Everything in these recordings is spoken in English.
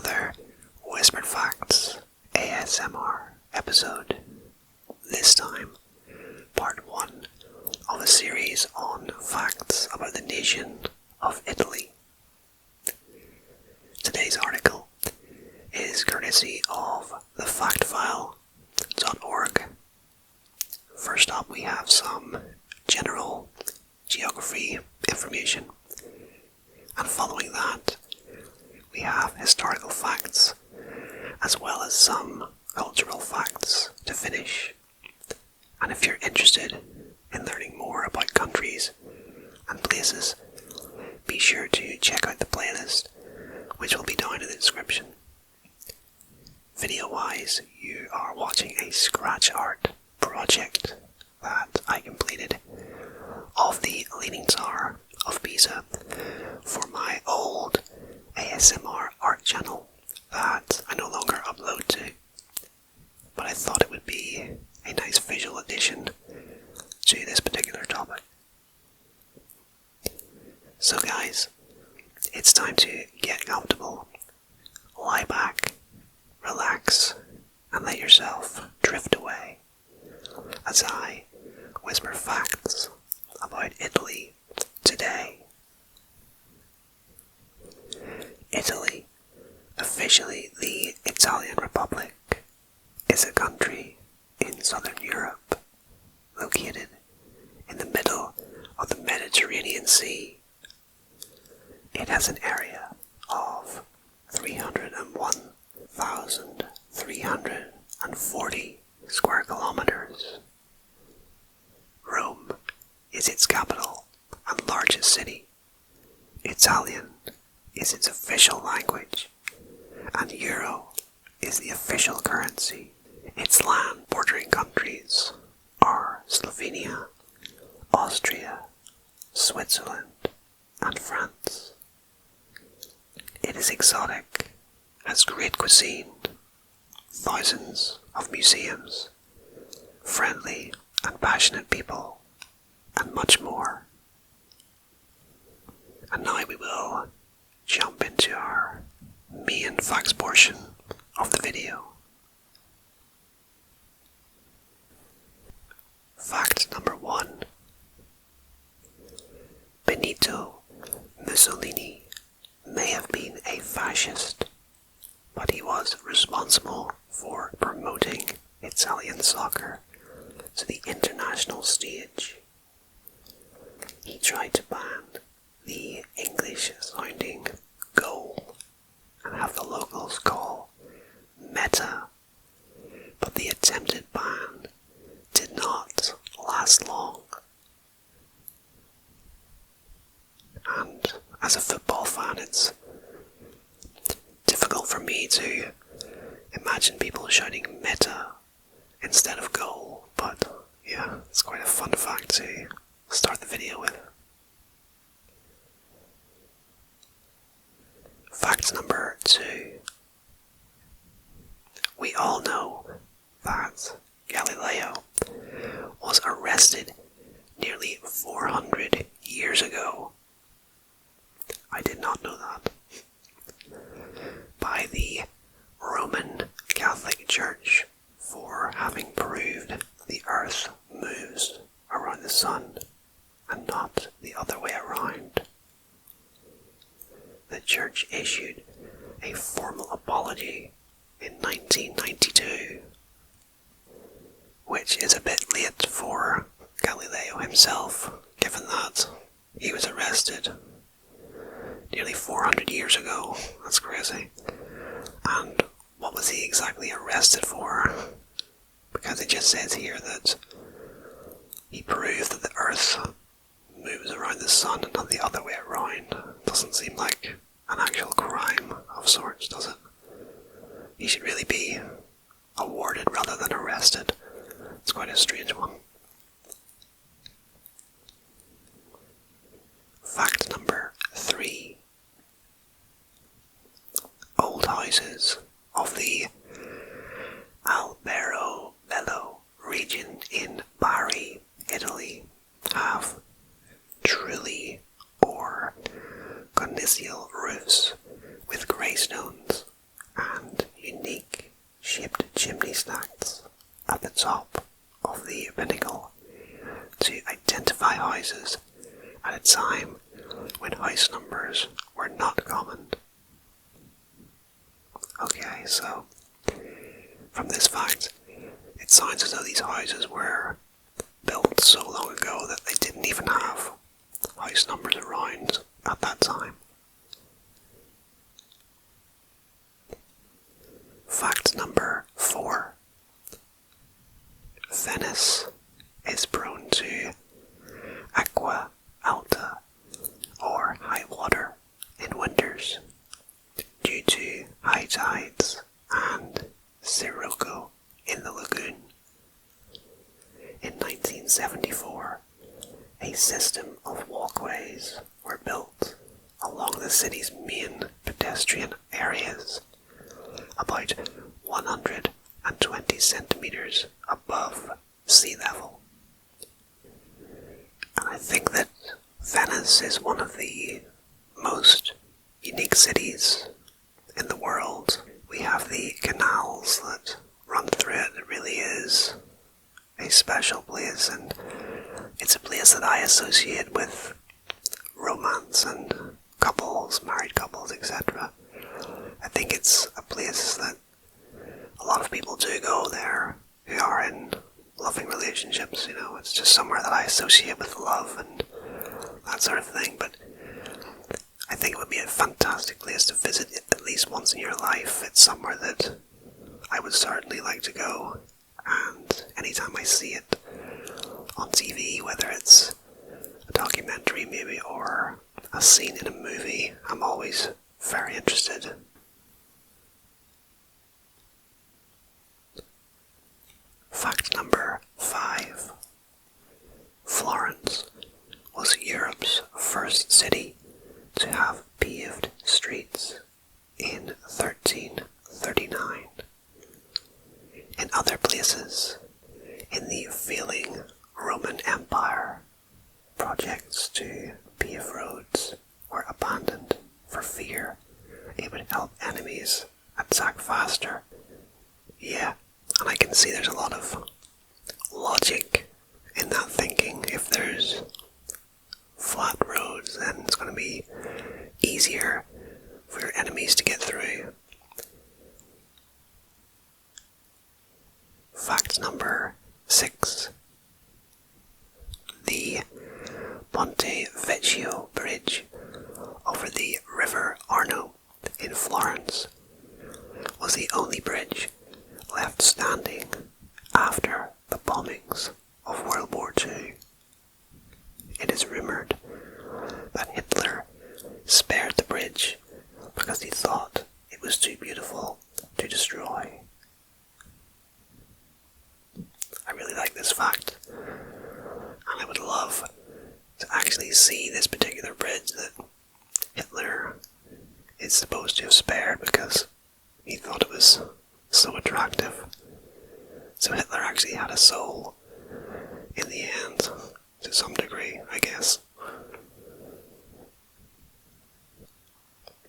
another Whispered Facts ASMR episode. This time, part 1 of a series on facts about the nation of Italy. Today's article is courtesy of thefactfile.org. First up, we have some general geography information, and following that, we have historical facts, as well as some cultural facts to finish. And if you're interested in learning more about countries and places, be sure to check out the playlist, which will be down in the description. Video-wise, you are watching a scratch art project that I completed of the Leaning Tower of Pisa for my old ASMR art channel that I no longer upload to, but I thought it would be a nice visual addition to this particular topic. So guys, it's time to get comfortable, lie back, relax, and let yourself drift away as I whisper facts about Italy today. Italy, officially the Italian Republic, is a country in southern Europe, located in the middle of the Mediterranean Sea. It has an area of 301,340 square kilometers. Rome is its capital and largest city. Italian is its official language, and euro is the official currency. Its land bordering countries are Slovenia, Austria, Switzerland, and France. It is exotic, has great cuisine, thousands of museums, friendly and passionate people, and much more. And now we will jump into our main facts portion of the video. Fact number 1. Benito Mussolini may have been a fascist, but he was responsible for promoting Italian soccer to the international stage. He tried to ban the English-sounding goal and have the locals call meta, but the attempted ban did not last long. And as a football fan, it's difficult for me to imagine people shouting meta instead of goal, but yeah, it's quite a fun fact to start the video with. Fact number 2. We all know that Galileo was arrested nearly 400 years ago. I did not know that. By the Roman Catholic Church for having proved the Earth moves around the sun and not the other way around. The Church issued a formal apology in 1992, which is a bit late for Galileo himself, given that he was arrested nearly 400 years ago. That's crazy. And what was he exactly arrested for? Because it just says here that he proved that the Earth moves around the sun and not the other way around. Doesn't seem like an actual crime of sorts, does it? He should really be awarded rather than arrested. It's quite a strange one. Fact number 3. Old houses of the Alberobello region in Bari, Italy, have trulli or conical roofs with grey stones chimney stacks at the top of the pinnacle to identify houses at a time when house numbers were not common. Okay, so from this fact, it sounds as though these houses were built so long ago that they didn't even have house numbers around at that time. Fact number 4. Venice is prone to aqua alta, or high water, in winters due to high tides and sirocco in the lagoon. In 1974, a system of walkways were built along the city's main pedestrian areas, about 120 centimeters above sea level. And I think that Venice is one of the most unique cities in the world. We have the canals that run through it. It really is a special place, and it's a place that I associate with romance and couples, married couples, etc. I think it's a place that a lot of people do go there who are in loving relationships, it's just somewhere that I associate with love and that sort of thing, but I think it would be a fantastic place to visit at least once in your life. It's somewhere that I would certainly like to go, and anytime I see it on TV, whether it's a documentary maybe or a scene in a movie, I'm always very interested. Fact number 5. Florence was Europe's first city to have paved streets in 1339. In other places, in the failing Roman Empire, projects to pave roads were abandoned for fear it would help enemies attack faster. Yeah, and I can see there's a lot of logic in that thinking. If there's flat roads, then it's going to be easier for your enemies to get through. Fact number 6. The Ponte Vecchio Bridge over the River Arno in Florence was the only bridge left standing after the bombings of World War II. It is rumoured that Hitler spared the bridge because he thought it was too beautiful to destroy. I really like this fact, and I would love to actually see this particular bridge that Hitler is supposed to have spared because he thought it was so attractive. So Hitler actually had a soul in the end, to some degree, I guess.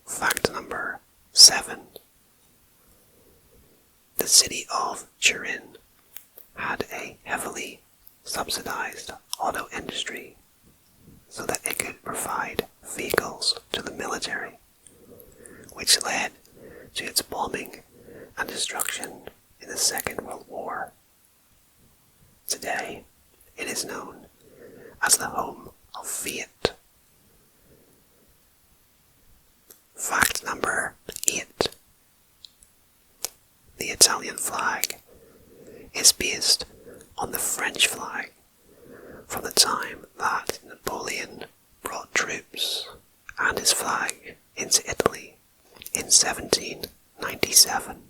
Fact number 7. The city of Turin had a heavily subsidized auto industry so that it could provide vehicles to the military, which led to its bombing and destruction in the Second World War. Today, it is known as the home of Fiat. Fact number 8. The Italian flag is based on the French flag from the time that Napoleon brought troops and his flag into Italy in 1797.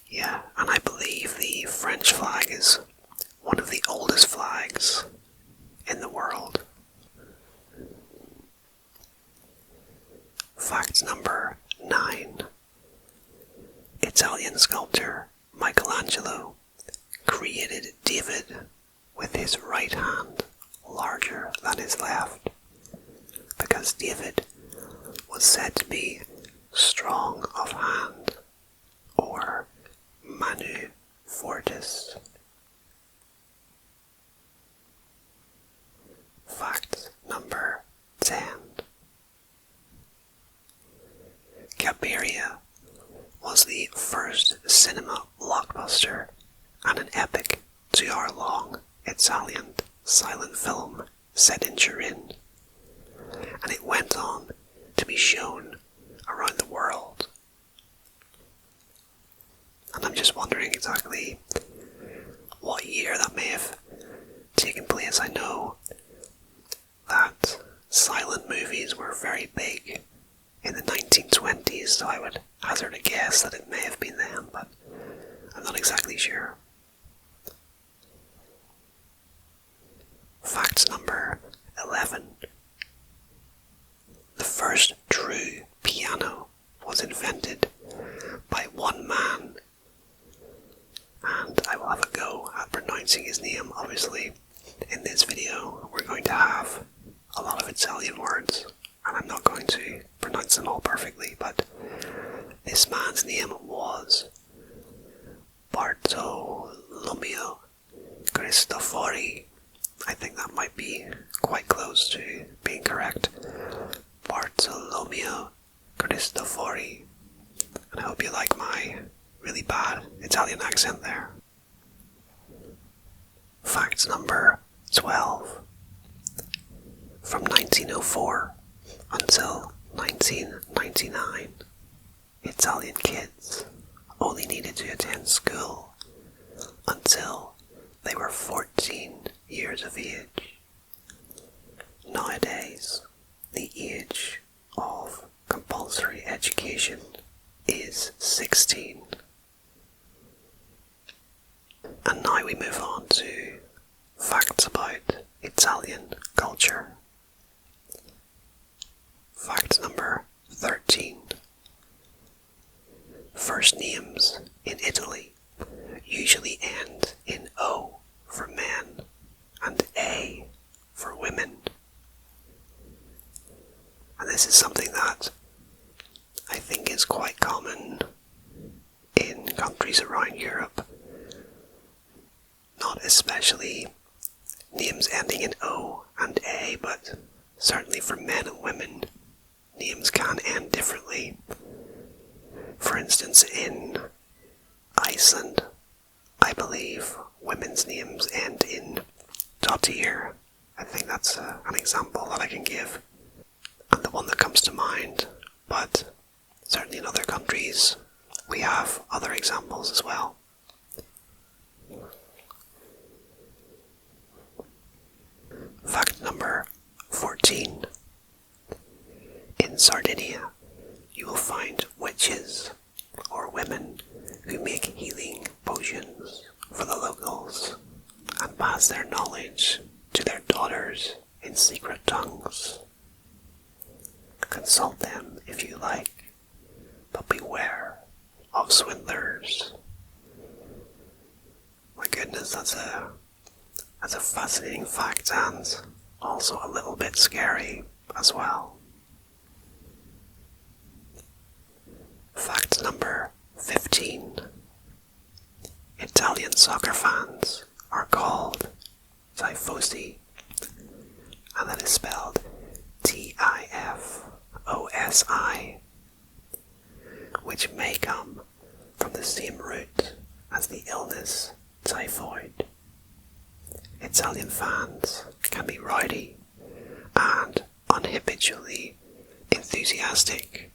Yeah, and I believe the French flag is one of the oldest flags in the world. Fact number 9. Italian sculptor Michelangelo created David with his right hand larger than his left, because David was said to be strong of hand cinema blockbuster and an epic 2-hour-long Italian silent film set in Turin, and it went on to be shown around the world. And I'm just wondering exactly what year that may have taken place. I know that silent movies were very big in the 1920s, so I would hazard a guess that it may have been then, but I'm not exactly sure. Fact number 11. The first true piano was invented by one man, and I will have a go at pronouncing his name. Obviously, in this video we're going to have a lot of Italian words, and I'm not going to pronounce them all perfectly, but this man's name was Bartolomeo Cristofori. I think that might be quite close to being correct. Bartolomeo Cristofori. And I hope you like my really bad Italian accent there. Fact number 12. From 1904 until 1999, Italian kids only needed to attend school until they were 14 years of age. Nowadays, the age of compulsory education is 16. And now we move on to facts about Italian culture. Fact number 13. First names in Italy usually end in O for men and A for women. And this is something that I think is quite common in countries around Europe. Not especially names ending in O and A, but certainly for men and women, names can end differently. For instance, in Iceland, I believe women's names end in Dottir. I think that's an example that I can give, and the one that comes to mind, but certainly in other countries we have other examples as well. Fact number 14. In Sardinia, you will find witches, or women, who make healing potions for the locals and pass their knowledge to their daughters in secret tongues. Consult them if you like, but beware of swindlers. My goodness, that's a fascinating fact, and also a little bit scary as well. Fact number 15. Italian soccer fans are called tifosi, and that is spelled Tifosi, which may come from the same root as the illness typhoid. Italian fans can be rowdy and unhabitually enthusiastic,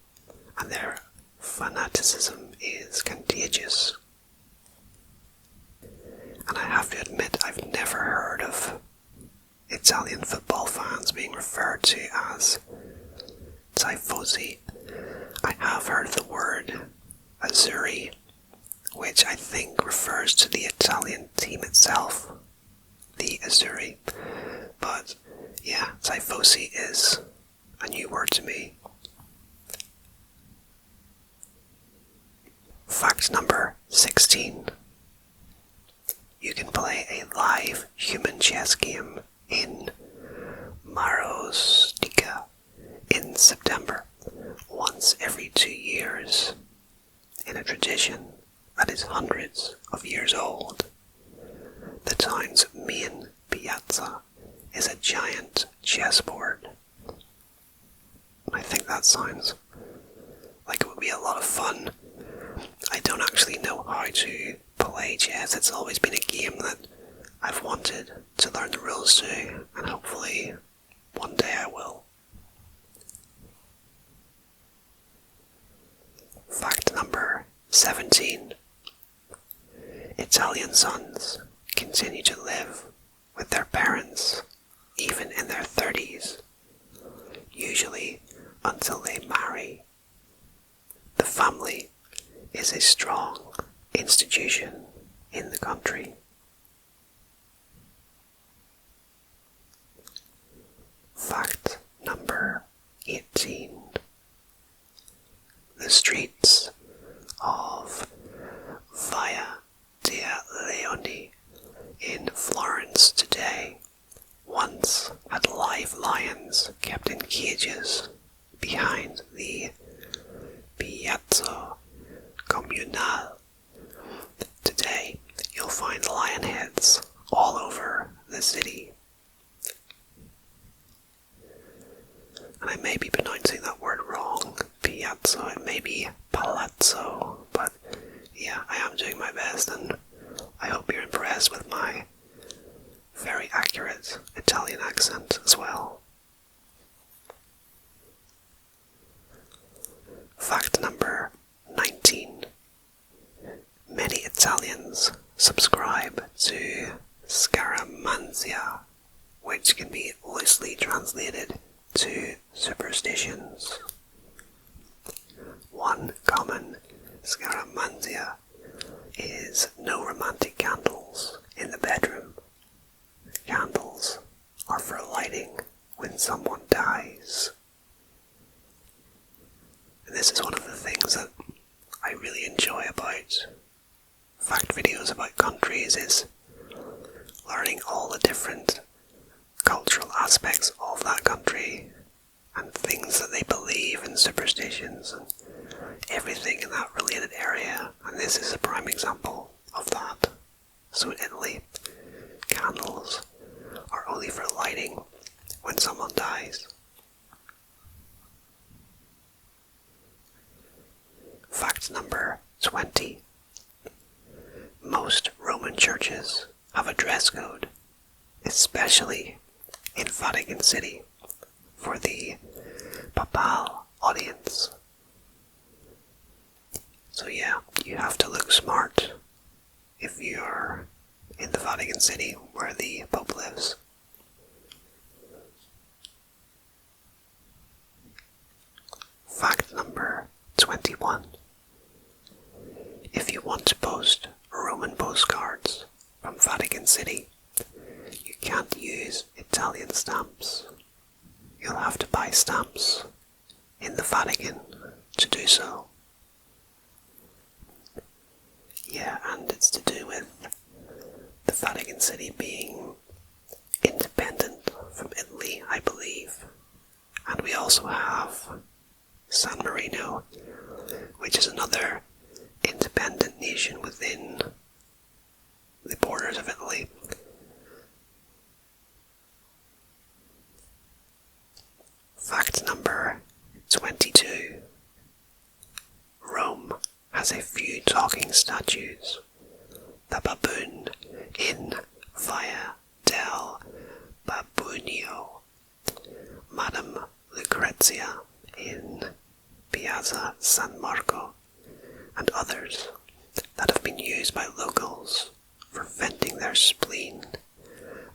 and their fanaticism is contagious. And I have to admit, I've never heard of Italian football fans being referred to as tifosi. I have heard of the word azzurri, which I think refers to the Italian team itself, the azzurri. But yeah, tifosi is a new word to me. Fact number 16. You can play a live human chess game in Marostica in September, once every 2 years, in a tradition that is hundreds of years old. The town's main piazza is a giant chessboard. I think that sounds like it would be a lot of fun. I don't actually know try to play chess. It's always been a game that I've wanted to learn the rules to, and hopefully one day I will. Fact number 17. Italian sons continue to live with their parents even in their 30s, usually until they marry. The family is a strong institution in the country. Fact number 18. The streets of Via dei Leoni in Florence today once had live lions kept in cages behind the Piazza Comunale. Today you'll find lion heads all over the city. And I may be pronouncing that word wrong, Piazza, it may be Palazzo, but yeah, I am doing my best, and I hope you're impressed with my very accurate Italian accent as well. Fact number 19. Many Italians subscribe to scaramanzia, which can be loosely translated to superstitions. One common scaramanzia is no romantic candles in the bedroom. Candles are for lighting when someone dies. And this is one of the things that I really enjoy about fact videos about countries, is learning all the different cultural aspects of that country and things that they believe and superstitions and everything in that related area, and this is a prime example of that. So in Italy, candles are only for lighting when someone dies. Fact number 20. Most Roman churches have a dress code, especially in Vatican City, for the papal audience. So yeah, you have to look smart if you're in the Vatican City where the Pope lives. Fact number 21. If you want to post Roman postcards from Vatican City, you can't use Italian stamps. You'll have to buy stamps in the Vatican to do so. Yeah, and it's to do with the Vatican City being independent from Italy, I believe. And we also have San Marino, which is another independent nation within the borders of Italy. Fact number 22. Rome has a few talking statues. The baboon in Via del Babunio, Madame Lucrezia in Piazza San Marco, and others that have been used by locals for venting their spleen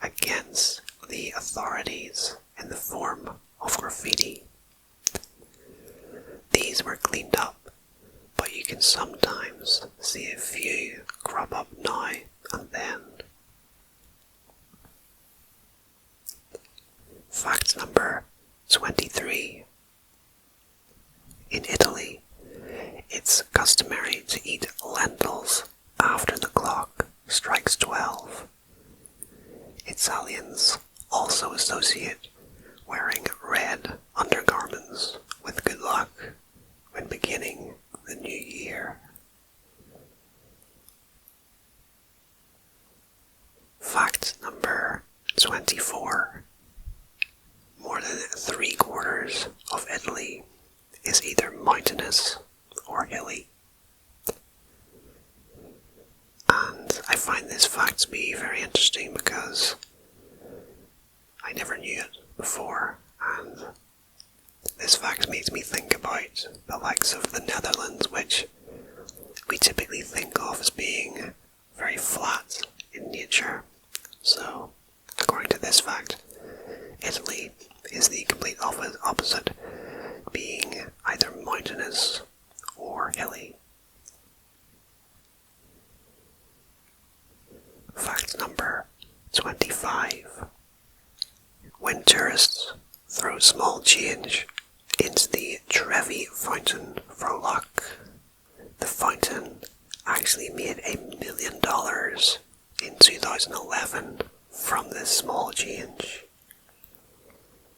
against the authorities in the form of graffiti. These were cleaned up, but you can sometimes see a few crop up now and then. Fact number 23. In Italy, it's customary to eat lentils after the clock strikes 12. Italians also associate wearing red undergarments with good luck when beginning the new year. Fact number 24. More than 3/4 of Italy is either mountainous or hilly. fact to be very interesting because I never knew it before, and this fact makes me think about the likes of the Netherlands, which we typically think of as being very flat in nature. So, according to this fact, Italy is the complete opposite, being either mountainous or hilly. Fact number 25. When tourists throw small change into the Trevi fountain for luck, the fountain actually made $1 million in 2011 from this small change.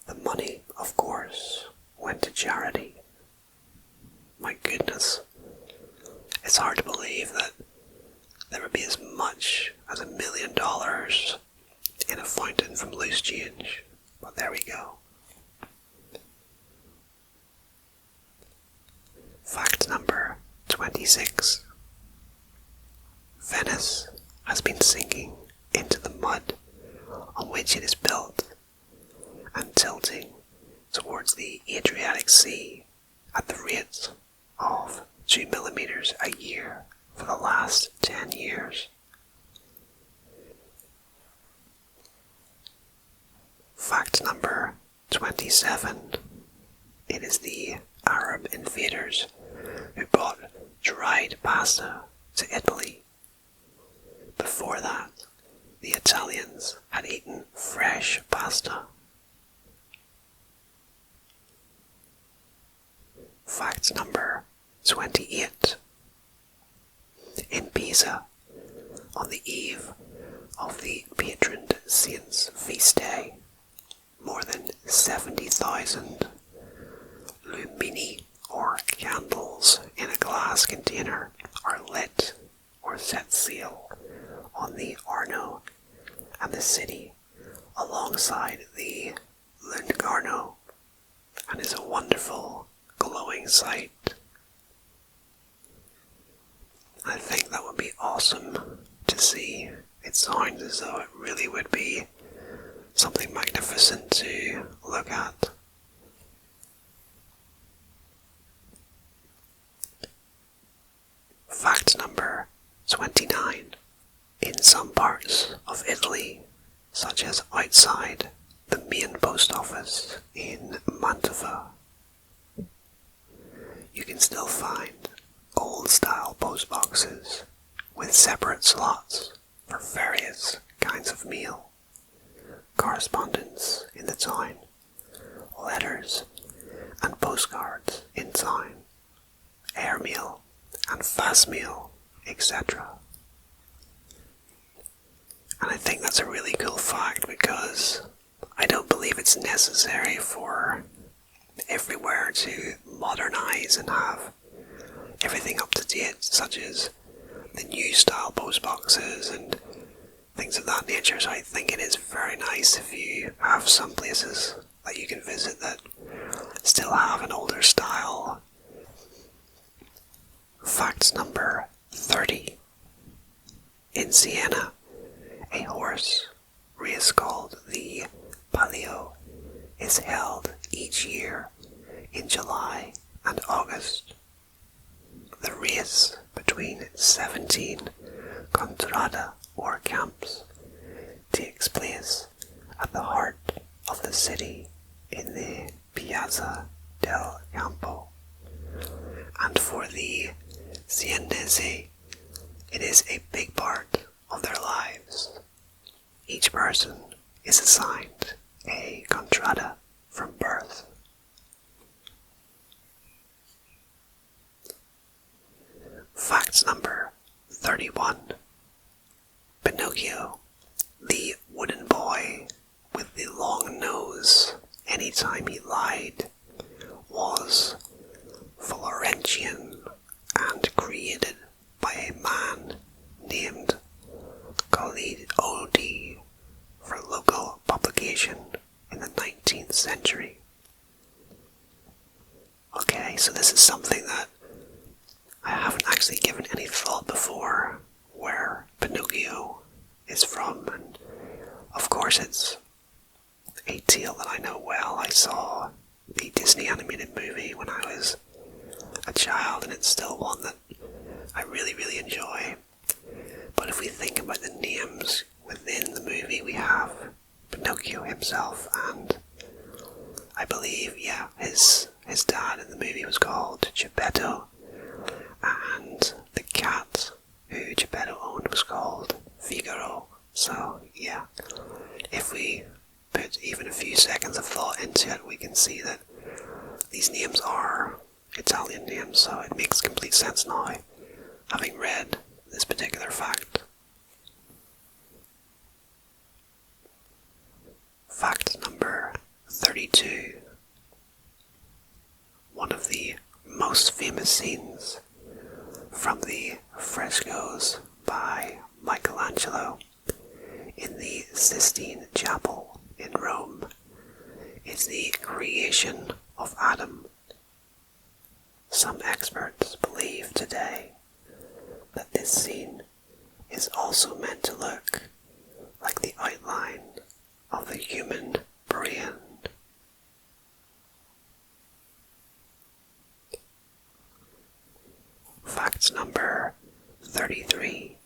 The money, of course, went to charity. My goodness, it's hard to believe that there would be as much as $1 million in a fountain from loose change, but there we go. Fact number 26. Venice has been sinking into the mud on which it is built and tilting towards the Adriatic Sea at the rate of 2 millimeters a year for the last 10 years. Fact number 27. It is the Arab invaders who brought dried pasta to Italy. Before that, the Italians had eaten fresh pasta. Fact number 28. In Pisa, on the eve of the patron saint's feast day, more than 70,000 lumini, or candles in a glass container, are lit or set sail on the Arno and the city alongside the Lung'Arno, and is a wonderful glowing sight. I think that would be awesome to see. It sounds as though it really would be something magnificent to look at. Fact number 29. In some parts of Italy, such as outside the main post office in Mantova, you can still find old-style post boxes with separate slots for various kinds of mail, correspondence in the town, letters and postcards in town, airmail and fast mail, etc. And I think that's a really cool fact because I don't believe it's necessary for everywhere to modernize and have everything up to date, such as the new style post boxes and things of that nature. So I think it is very nice if you have some places that you can visit that still have an older style. Fact number 30. In Siena, a horse race called the Palio is held each year in July and August. The race between 17 contrada or camps takes place at the heart of the city in the Piazza del Campo, and for the Sienese, it is a big part of their lives. Each person is assigned a contrada from birth. Fact number 31. Pinocchio, the wooden boy with the long nose anytime he lied, was Florentian and created by a man named Khalid Odi for local publication in the 19th century. Okay, so this is something that I haven't actually given any thought before, where Pinocchio course it's a tale that I know well. I saw the Disney animated movie when I was a child, and it's still one that I really, really enjoy. But if we think about the names within the movie, we have Pinocchio himself, and I believe, yeah, his dad in the movie was called Geppetto, and the cat who Geppetto owned was called Figaro. So, yeah, if we put even a few seconds of thought into it, we can see that these names are Italian names, so it makes complete sense now, having read this particular fact. Fact number 32. One of the most famous scenes from the frescoes by Michelangelo in the Sistine Chapel in Rome is the creation of Adam. Some experts believe today that this scene is also meant to look like the outline of the human brain. Fact number 33.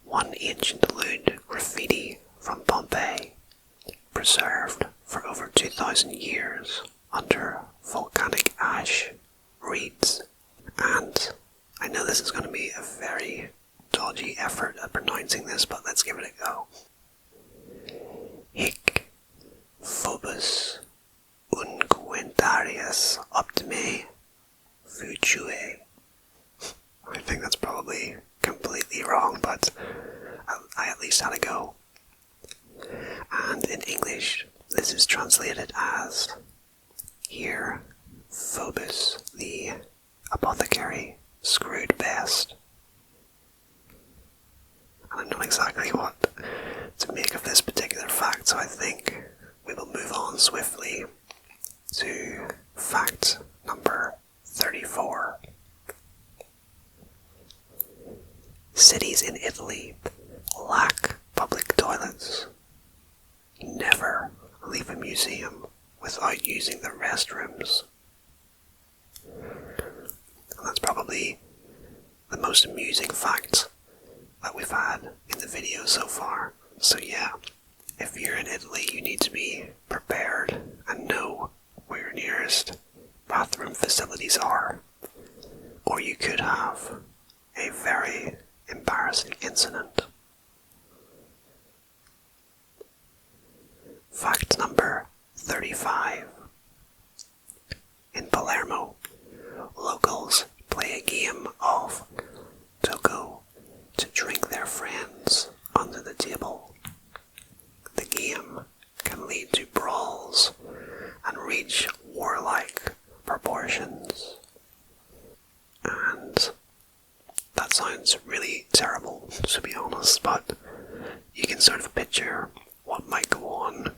One ancient lewd graffiti from Pompeii, preserved for over 2,000 years under volcanic ash, reads, and I know this is going to be a very dodgy effort at pronouncing this, but let's give it a go. Hic phobos unguentarius optime futue. I think that's probably completely wrong, but I at least had a go. And in English, this is translated as, here, Phobos, the apothecary, screwed best. And I'm not exactly what to make of this particular fact, so I think we will move on swiftly to fact number 34. Cities in Italy lack public toilets. Never leave a museum without using the restrooms. And that's probably the most amusing fact that we've had in the video so far. So yeah, if you're in Italy, you need to be prepared and know where your nearest bathroom facilities are, or you could have a very embarrassing incident. Fact number 35. In Palermo, locals play a game of Tocco to drink their friends under the table. The game can lead to brawls and reach warlike proportions. And that sounds really terrible, to be honest, but you can sort of picture what might go on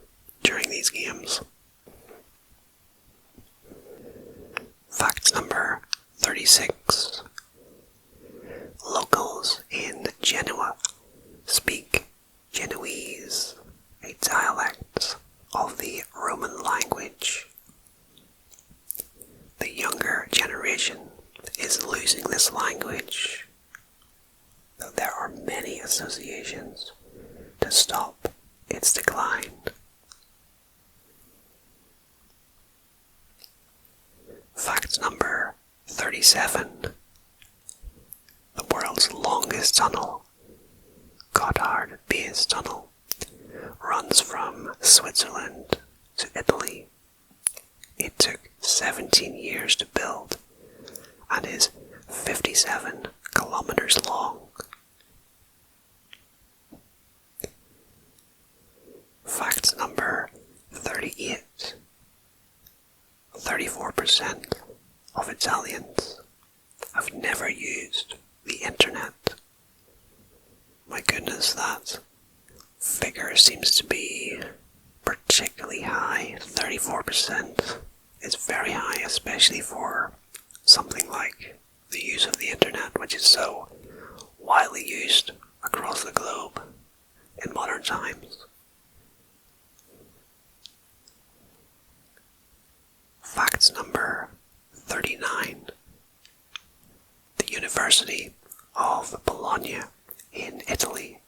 during these games. Fact number 36. Locals in Genoa speak Genoese, a dialect of the Roman language. The younger generation is losing this language, though there are many associations to stop its decline. Fact number 37. The world's longest tunnel, Gotthard Base Tunnel, runs from Switzerland to Italy. It took 17 years to build and is 57 kilometers long. Fact number 38. 34% of Italians have never used the internet. My goodness, that figure seems to be particularly high. 34% is very high, especially for something like the use of the internet, which is so widely used across the globe. in modern times. Fact number 39. The University of Bologna in Italy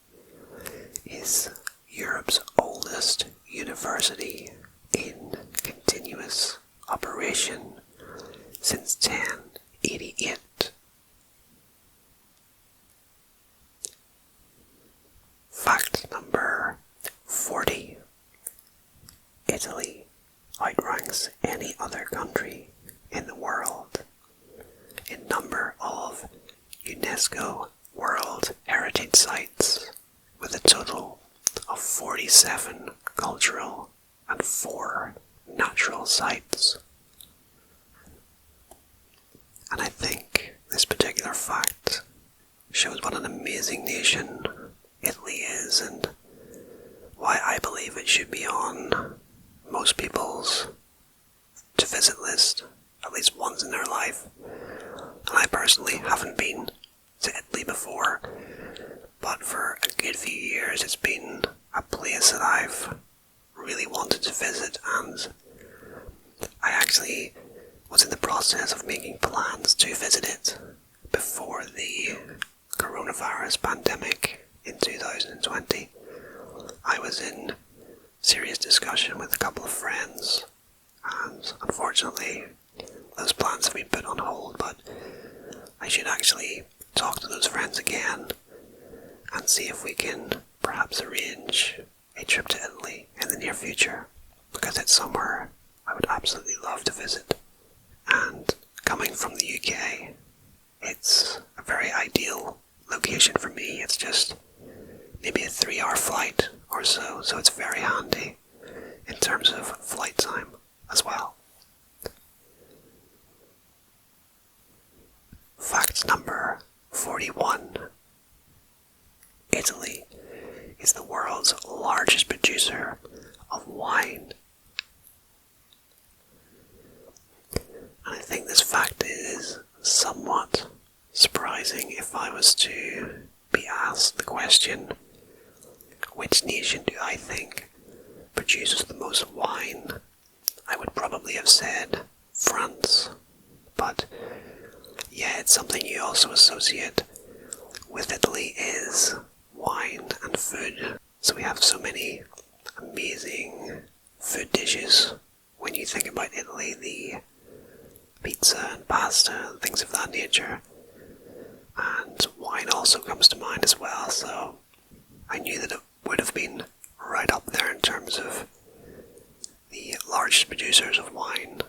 is Europe's oldest university in continuous operation since 1088. Fact number 40. Italy outranks any other country in the world in number of UNESCO World Heritage Sites, with a total of 47 cultural and 4 natural sites. And I think this particular fact shows what an amazing nation Italy is, and why I believe it should be on most people's to visit list at least once in their life. And I personally haven't been to Italy before, but for a good few years it's been a place that I've really wanted to visit, and I actually was in the process of making plans to visit it before the coronavirus pandemic in 2020. I was in serious discussion with a couple of friends, and unfortunately those plans have been put on hold, but I should actually talk to those friends again and see if we can perhaps arrange a trip to Italy in the near future, because it's somewhere I would absolutely love to visit. And coming from the UK, it's a very ideal location for me. It's just maybe a 3-hour flight or so it's very handy in terms of flight time as well. Fact number 41. Italy is the world's largest producer of wine. And I think this fact is somewhat surprising if I was to be asked the question, which nation do I think produces the most wine? I would probably have said France. But yeah, it's something you also associate with Italy is wine and food. So we have so many amazing food dishes when you think about Italy, the pizza and pasta and things of that nature. And wine also comes to mind as well, so I knew that it would have been right up there in terms of the largest producers of wine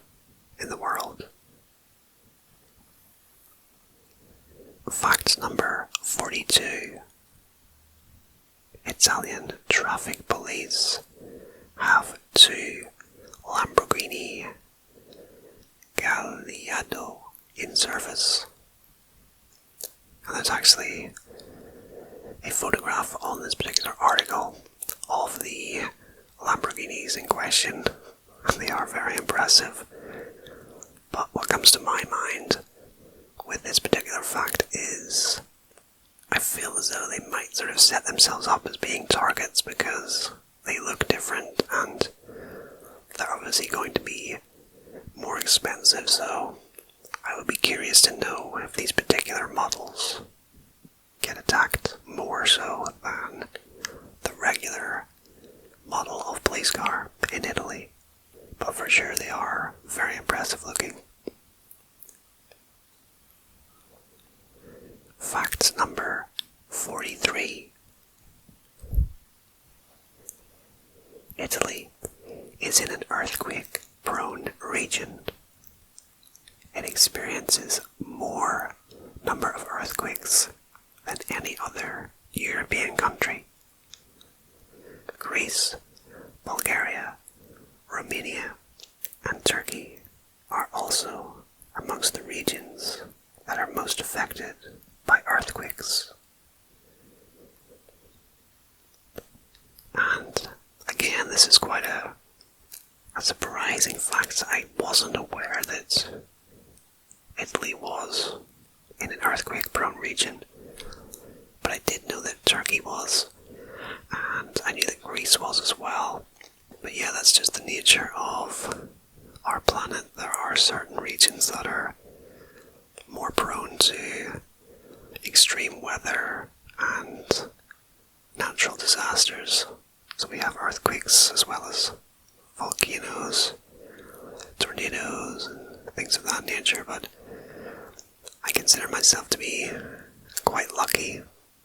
in the world. Fact number 42. Italian traffic police have 2 Lamborghini Gallardo in service. And there's actually a photograph on this particular article of the Lamborghinis in question, and they are very impressive. But what comes to my mind with this particular fact is I feel as though they might sort of set themselves up as being targets because they look different and they're obviously going to be more expensive, so I would be curious to know if these particular models get attacked more so than the regular model of police car in Italy. But for sure they are very impressive looking. Fact number 43. Italy is in an earthquake-prone region. It experiences more number of earthquakes than any other European country. Greece, Bulgaria, Romania, and Turkey are also amongst the regions that are most affected by earthquakes. And again, this is quite a surprising fact. I wasn't aware that Italy was in an earthquake-prone region, but I did know that Turkey was, weather and natural disasters. So we have earthquakes as well as volcanoes, tornadoes, and things of that nature, but I consider myself to be quite lucky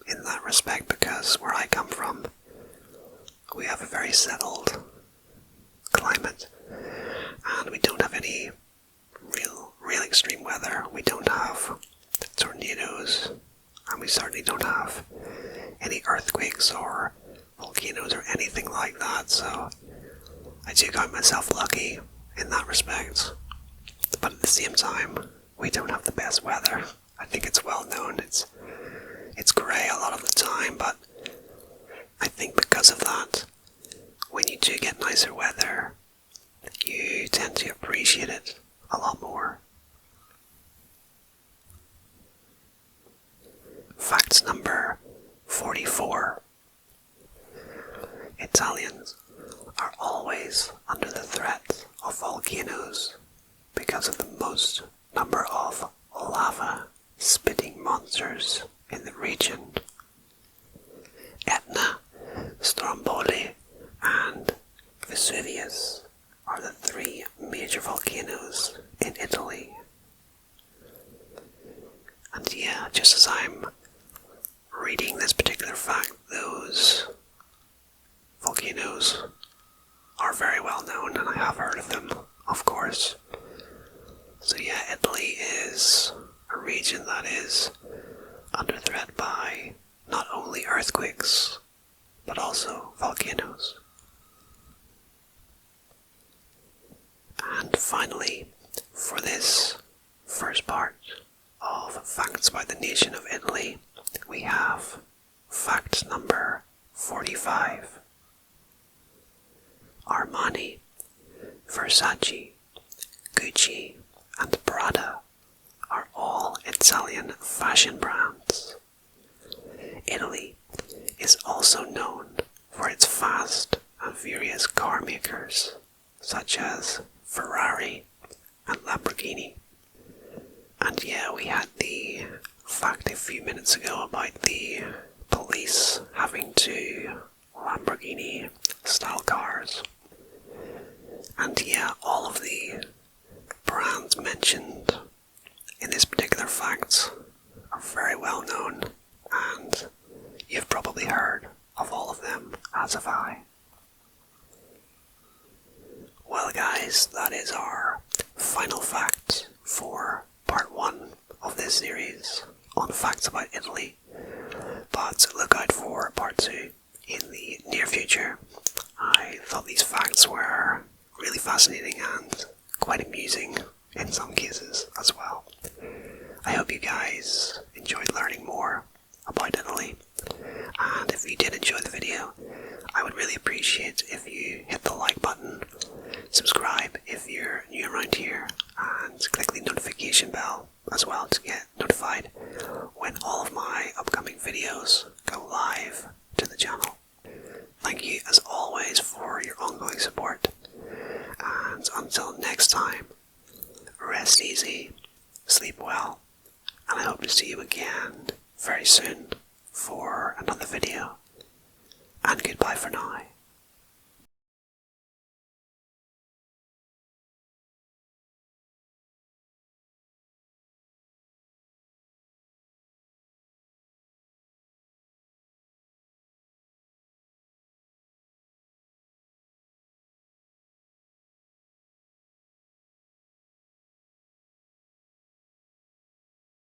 in that respect because where I come from, we have a very settled climate and we don't have any real extreme weather. We don't have tornadoes and we certainly don't have any earthquakes or volcanoes or anything like that, so I do count myself lucky in that respect. But at the same time, we don't have the best weather. I think it's well known. It's grey a lot of the time, but I think because of that, when you do get nicer weather, you tend to appreciate it a lot more. Fact number 44. Italians are always under the threat of volcanoes because of the most number of lava spitting monsters in the region. Etna, Stromboli, and Vesuvius are the three major volcanoes in Italy. And yeah, just as I'm reading this particular fact, those volcanoes are very well known, and I have heard of them, of course. So yeah, Italy is a region that is under threat by not only earthquakes, but also volcanoes. And finally, for this first part of Facts about the Nation of Italy, we have fact number 45. Armani, Versace, Gucci, and Prada are all Italian fashion brands. Italy is also known for its fast and furious car makers, such as Ferrari and Lamborghini. And yeah, we had the fact a few minutes ago about the police having two Lamborghini style cars. And yeah, all of the brands mentioned in this particular fact are very well known, and you've probably heard of all of them, as have I. Well guys, that is our final fact for part 1 of this series on facts about Italy, but look out for part 2 in the near future. I thought these facts were really fascinating and quite amusing in some cases as well. I hope you guys enjoyed learning more about Italy, and if you did enjoy the video, I would really appreciate if you hit the like button, subscribe if you're new around here, and click the notification bell as well to get notified when all of my upcoming videos go live to the channel. Thank you as always for your ongoing support, and until next time, rest easy, sleep well, and I hope to see you again very soon for another video, and goodbye for now.